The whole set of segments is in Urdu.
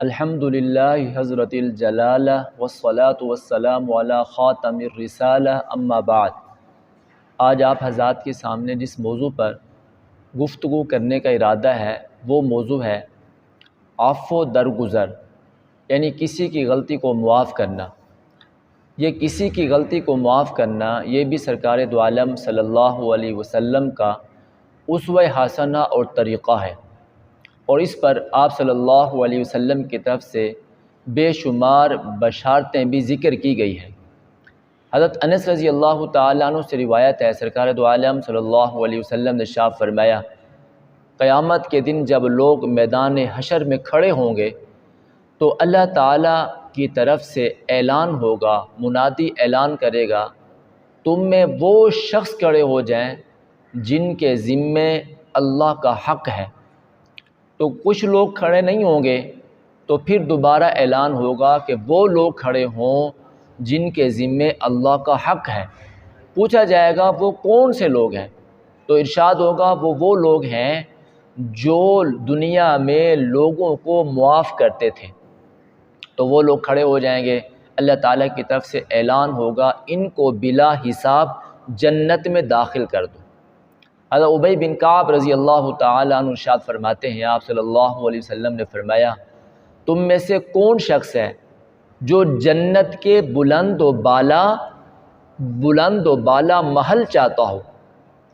الحمدللہ حضرت الجلالہ والصلاة والسلام علی خاتم الرسالہ اما بعد۔ آج آپ حضرات کے سامنے جس موضوع پر گفتگو کرنے کا ارادہ ہے وہ موضوع ہے عفو درگزر، یعنی کسی کی غلطی کو معاف کرنا۔ یہ کسی کی غلطی کو معاف کرنا یہ بھی سرکار دو عالم صلی اللہ علیہ وسلم کا اسوہ حسنہ اور طریقہ ہے، اور اس پر آپ صلی اللہ علیہ وسلم کی طرف سے بے شمار بشارتیں بھی ذکر کی گئی ہیں۔ حضرت انس رضی اللہ تعالیٰ عنہ سے روایت ہے، سرکار دو عالم صلی اللہ علیہ وسلم نے ارشاد فرمایا، قیامت کے دن جب لوگ میدان حشر میں کھڑے ہوں گے تو اللہ تعالیٰ کی طرف سے اعلان ہوگا، منادی اعلان کرے گا، تم میں وہ شخص کھڑے ہو جائیں جن کے ذمے اللہ کا حق ہے۔ تو کچھ لوگ کھڑے نہیں ہوں گے، تو پھر دوبارہ اعلان ہوگا کہ وہ لوگ کھڑے ہوں جن کے ذمے اللہ کا حق ہے۔ پوچھا جائے گا وہ کون سے لوگ ہیں، تو ارشاد ہوگا وہ لوگ ہیں جو دنیا میں لوگوں کو معاف کرتے تھے۔ تو وہ لوگ کھڑے ہو جائیں گے، اللہ تعالیٰ کی طرف سے اعلان ہوگا، ان کو بلا حساب جنت میں داخل کر دو۔ حضرت ابی بن کعب رضی اللہ تعالیٰ عنہ ارشاد فرماتے ہیں، آپ صلی اللہ علیہ وسلم نے فرمایا، تم میں سے کون شخص ہے جو جنت کے بلند و بالا محل چاہتا ہو؟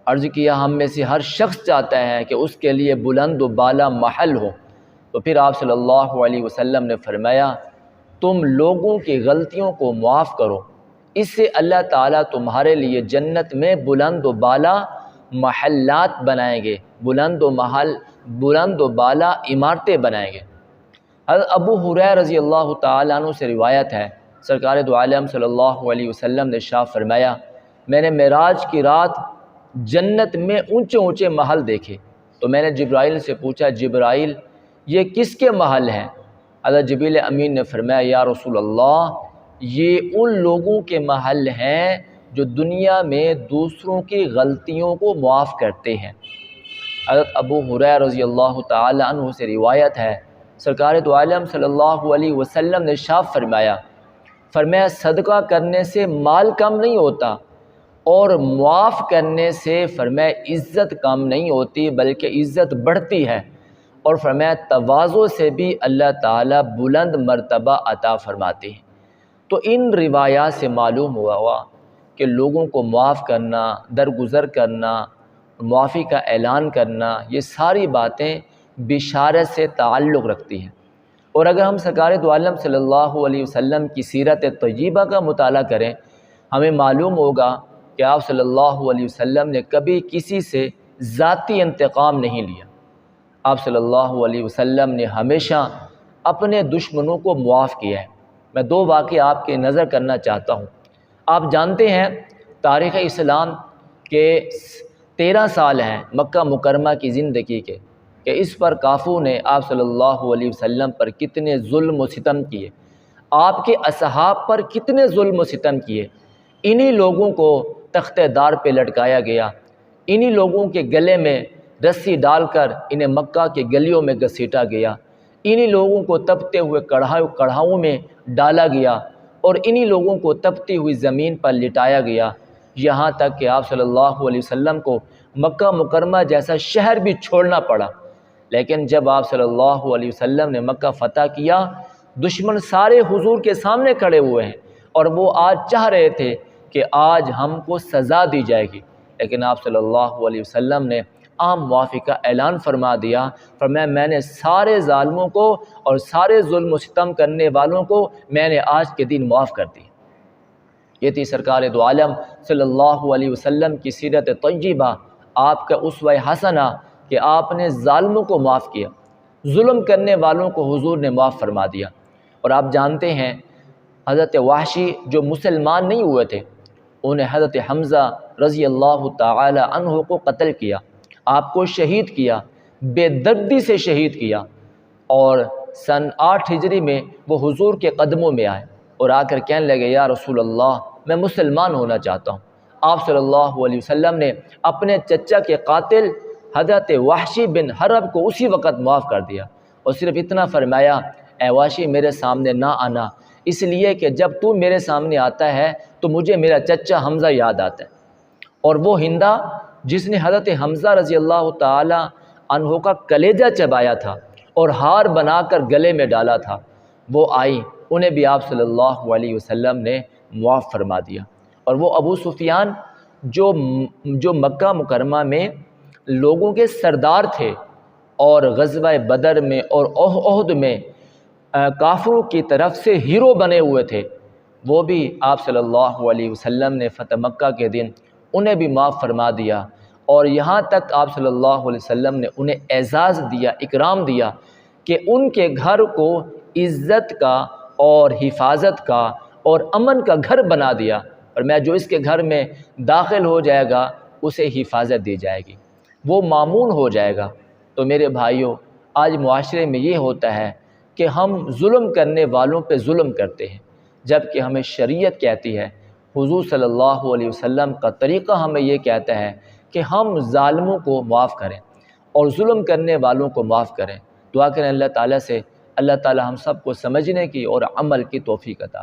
عرض کیا ہم میں سے ہر شخص چاہتا ہے کہ اس کے لیے بلند و بالا محل ہو۔ تو پھر آپ صلی اللہ علیہ وسلم نے فرمایا، تم لوگوں کی غلطیوں کو معاف کرو، اس سے اللہ تعالیٰ تمہارے لیے جنت میں بلند و بالا محلات بنائیں گے، بلند و بالا عمارتیں بنائیں گے۔ حضرت ابو ہریرہ رضی اللہ تعالیٰ عنہ سے روایت ہے، سرکار دو عالم صلی اللہ علیہ وسلم نے ارشاد فرمایا، میں نے معراج کی رات جنت میں اونچے اونچے محل دیکھے، تو میں نے جبرائیل سے پوچھا، جبرائیل یہ کس کے محل ہیں؟ حضرت جبریل امین نے فرمایا، یا رسول اللہ یہ ان لوگوں کے محل ہیں جو دنیا میں دوسروں کی غلطیوں کو معاف کرتے ہیں۔ حضرت ابو ہریرہ رضی اللہ تعالی عنہ سے روایت ہے، سرکار دو عالم صلی اللہ علیہ وسلم نے ارشاد فرمایا، صدقہ کرنے سے مال کم نہیں ہوتا، اور معاف کرنے سے فرمایا عزت کم نہیں ہوتی بلکہ عزت بڑھتی ہے، اور فرمایا تواضع سے بھی اللہ تعالیٰ بلند مرتبہ عطا فرماتے ہیں۔ تو ان روایات سے معلوم ہوا کہ لوگوں کو معاف کرنا، درگزر کرنا، معافی کا اعلان کرنا، یہ ساری باتیں بشارت سے تعلق رکھتی ہیں۔ اور اگر ہم سرکار دو عالم صلی اللہ علیہ وسلم کی سیرت طیبہ کا مطالعہ کریں، ہمیں معلوم ہوگا کہ آپ صلی اللہ علیہ وسلم نے کبھی کسی سے ذاتی انتقام نہیں لیا۔ آپ صلی اللہ علیہ وسلم نے ہمیشہ اپنے دشمنوں کو معاف کیا ہے۔ میں دو واقعے آپ کے نظر کرنا چاہتا ہوں۔ آپ جانتے ہیں تاریخ اسلام کے 13 سال ہیں مکہ مکرمہ کی زندگی کے، کہ اس پر کافروں نے آپ صلی اللہ علیہ وسلم پر کتنے ظلم و ستم کیے، آپ کے اصحاب پر کتنے ظلم و ستم کیے۔ انہی لوگوں کو تختے دار پہ لٹکایا گیا، انہی لوگوں کے گلے میں رسی ڈال کر انہیں مکہ کے گلیوں میں گھسیٹا گیا، انہی لوگوں کو تپتے ہوئے کڑھاؤں میں ڈالا گیا، اور انہی لوگوں کو تپتی ہوئی زمین پر لٹایا گیا، یہاں تک کہ آپ صلی اللہ علیہ وسلم کو مکہ مکرمہ جیسا شہر بھی چھوڑنا پڑا۔ لیکن جب آپ صلی اللہ علیہ وسلم نے مکہ فتح کیا، دشمن سارے حضور کے سامنے کھڑے ہوئے ہیں، اور وہ آج چاہ رہے تھے کہ آج ہم کو سزا دی جائے گی، لیکن آپ صلی اللہ علیہ وسلم نے عام معافی کا اعلان فرما دیا، فرمایا میں نے سارے ظالموں کو اور سارے ظلم و ستم کرنے والوں کو میں نے آج کے دن معاف کر دی۔ یہ تھی سرکار دو عالم صلی اللہ علیہ وسلم کی سیرت طیبہ، آپ کا اسوہ حسنہ، کہ آپ نے ظالموں کو معاف کیا، ظلم کرنے والوں کو حضور نے معاف فرما دیا۔ اور آپ جانتے ہیں حضرت وحشی جو مسلمان نہیں ہوئے تھے، انہیں حضرت حمزہ رضی اللہ تعالی عنہ کو قتل کیا، آپ کو شہید کیا، بے دردی سے شہید کیا، اور سن 8 ہجری میں وہ حضور کے قدموں میں آئے اور آ کر کہنے لگے، یا رسول اللہ میں مسلمان ہونا چاہتا ہوں۔ آپ صلی اللہ علیہ وسلم نے اپنے چچا کے قاتل حضرت وحشی بن حرب کو اسی وقت معاف کر دیا، اور صرف اتنا فرمایا اے وحشی میرے سامنے نہ آنا، اس لیے کہ جب تو میرے سامنے آتا ہے تو مجھے میرا چچا حمزہ یاد آتا ہے۔ اور وہ ہندا جس نے حضرت حمزہ رضی اللہ تعالی عنہ کا کلیجہ چبایا تھا اور ہار بنا کر گلے میں ڈالا تھا، وہ آئی، انہیں بھی آپ صلی اللہ علیہ وسلم نے معاف فرما دیا۔ اور وہ ابو سفیان جو مکہ مکرمہ میں لوگوں کے سردار تھے اور غزوہ بدر میں اور احد میں کافروں کی طرف سے ہیرو بنے ہوئے تھے، وہ بھی آپ صلی اللہ علیہ وسلم نے فتح مکہ کے دن انہیں بھی معاف فرما دیا، اور یہاں تک آپ صلی اللہ علیہ وسلم نے انہیں اعزاز دیا، اکرام دیا کہ ان کے گھر کو عزت کا اور حفاظت کا اور امن کا گھر بنا دیا، اور میں جو اس کے گھر میں داخل ہو جائے گا اسے حفاظت دی جائے گی، وہ مامون ہو جائے گا۔ تو میرے بھائیوں، آج معاشرے میں یہ ہوتا ہے کہ ہم ظلم کرنے والوں پہ ظلم کرتے ہیں، جبکہ ہمیں شریعت کہتی ہے، حضور صلی اللہ علیہ وسلم کا طریقہ ہمیں یہ کہتا ہے کہ ہم ظالموں کو معاف کریں اور ظلم کرنے والوں کو معاف کریں۔ دعا کریں اللہ تعالیٰ سے، اللہ تعالیٰ ہم سب کو سمجھنے کی اور عمل کی توفیق عطا